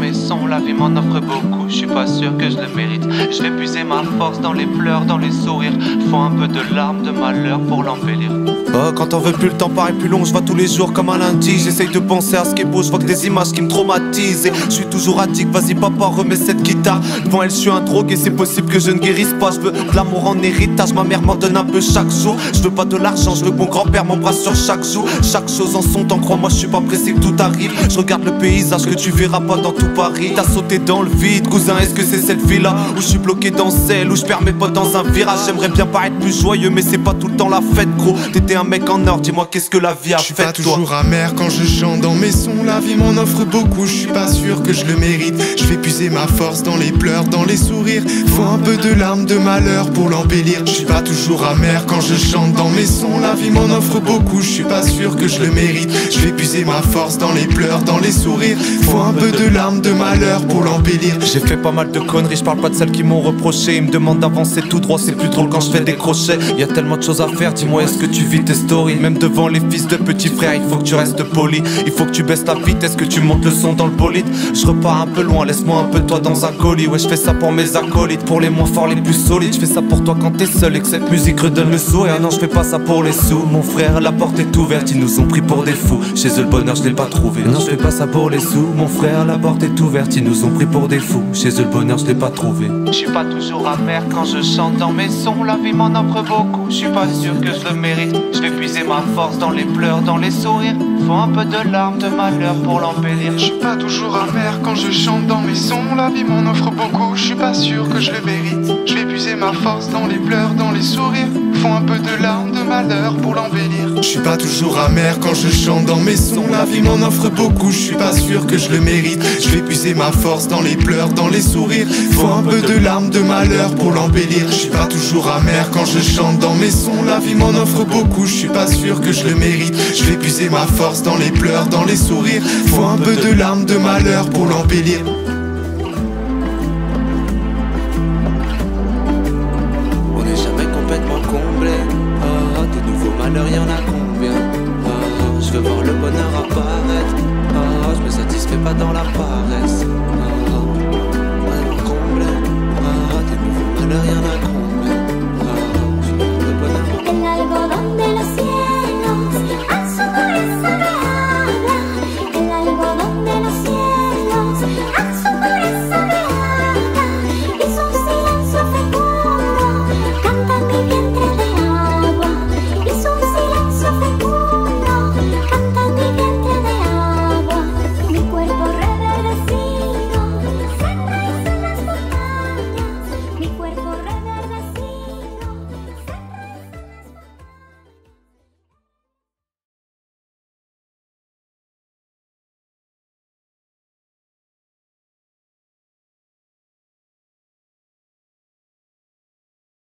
mes sons, la vie m'en offre beaucoup. Je suis pas sûr que je le mérite. Je vais puiser ma force dans les pleurs, dans les sourires. Faut un peu de larmes, de malheur pour l'embellir. Oh, quand on veut plus, le temps paraît plus long. Je vois tous les jours comme un lundi. J'essaye de penser à ce qui est beau. Je vois que des images qui me traumatisent. Et je suis toujours addict. Vas-y papa, remets cette guitare. Devant elle, je suis un drogue et c'est possible que je ne guérisse pas. Je veux de l'amour en héritage. Ma mère m'en donne un peu chaque jour. Je veux pas de l'argent, je veux que mon grand-père m'embrasse sur chaque jour. Chaque chose en son temps, crois-moi, je suis pas pressé que tout arrive. Je regarde le paysage que tu verras pas dans tout Paris. T'as sauté dans le vide, cousin, est-ce que c'est cette vie-là où je suis bloqué dans celle où je perds mes potes dans un virage? J'aimerais bien paraître plus joyeux, mais c'est pas tout le temps la fête, gros. T'étais un mec en or, dis-moi qu'est-ce que la vie a fait, toi? Je suis pas toujours amer quand je chante dans mes sons. La vie m'en offre beaucoup, je suis pas sûr que je le mérite. Je vais puiser ma force dans les pleurs, dans les sourires. Faut un peu de larmes, de malheur pour l'embellir. Je suis pas toujours amer quand je chante dans mes sons. La vie m'en offre beaucoup, je suis pas sûr que je le mérite. Je vais puiser ma force dans les pleurs, dans les sourires. Faut un peu de larmes, de malheur pour l'embellir. J'ai fait pas mal de conneries, je parle pas de celles qui m'ont reproché. Ils me demandent d'avancer tout droit, c'est plus drôle quand je fais des crochets. Y a tellement de choses à faire, dis-moi est-ce que tu vis tes stories? Même devant les fils de petits frères, il faut que tu restes poli. Il faut que tu baisses la vitesse, que tu montes le son dans le bolide. Je repars un peu loin, laisse-moi un peu de toi dans un colis. Ouais, je fais ça pour mes acolytes, pour les moins forts, les plus solides. Je fais ça pour toi quand t'es seul et que cette musique redonne le sourire. Non, je fais pas ça pour les sous, mon frère, la porte est ouverte. Ils nous ont pris pour des fous, chez eux le bonheur je l'ai pas trouvé. Non, je fais pas ça pour les sous, mon frère, la porte est ouverte. Ils nous ont pris pour des fous, chez eux le bonheur je l'ai pas trouvé. Je suis pas toujours amer quand je chante dans mes sons. La vie m'en offre beaucoup, je suis pas sûr que je le mérite. Je vais puiser ma force dans les pleurs, dans les sourires. Faut un peu de larmes, de malheur pour l'embellir. Je suis pas toujours amer quand je chante dans mes sons. La vie m'en offre beaucoup, je suis pas sûr que je le mérite. Je vais puiser ma force dans les pleurs, dans les sourires. Faut un peu de larmes, de malheur pour l'embellir. Je suis pas toujours amer quand je chante dans mes sons. La vie m'en offre beaucoup, je suis pas sûr que je le mérite. Je vais puiser ma force dans les pleurs, dans les sourires. Faut un peu de larmes, de malheur pour l'embellir. Je suis pas toujours amer quand je chante dans mes sons. La vie m'en offre beaucoup, je suis pas sûr que je le mérite. Je vais puiser ma force dans les pleurs, dans les sourires. Faut un peu de larmes, de malheur pour l'embellir. On n'est jamais complètement comblé. Oh, des nouveaux malheurs, y'en a combien? Oh, je veux voir le bonheur apparaître. Oh, je me satisfais pas dans la paresse. Oh, vraiment comblé. Oh, des nouveaux malheurs, y'en a combien?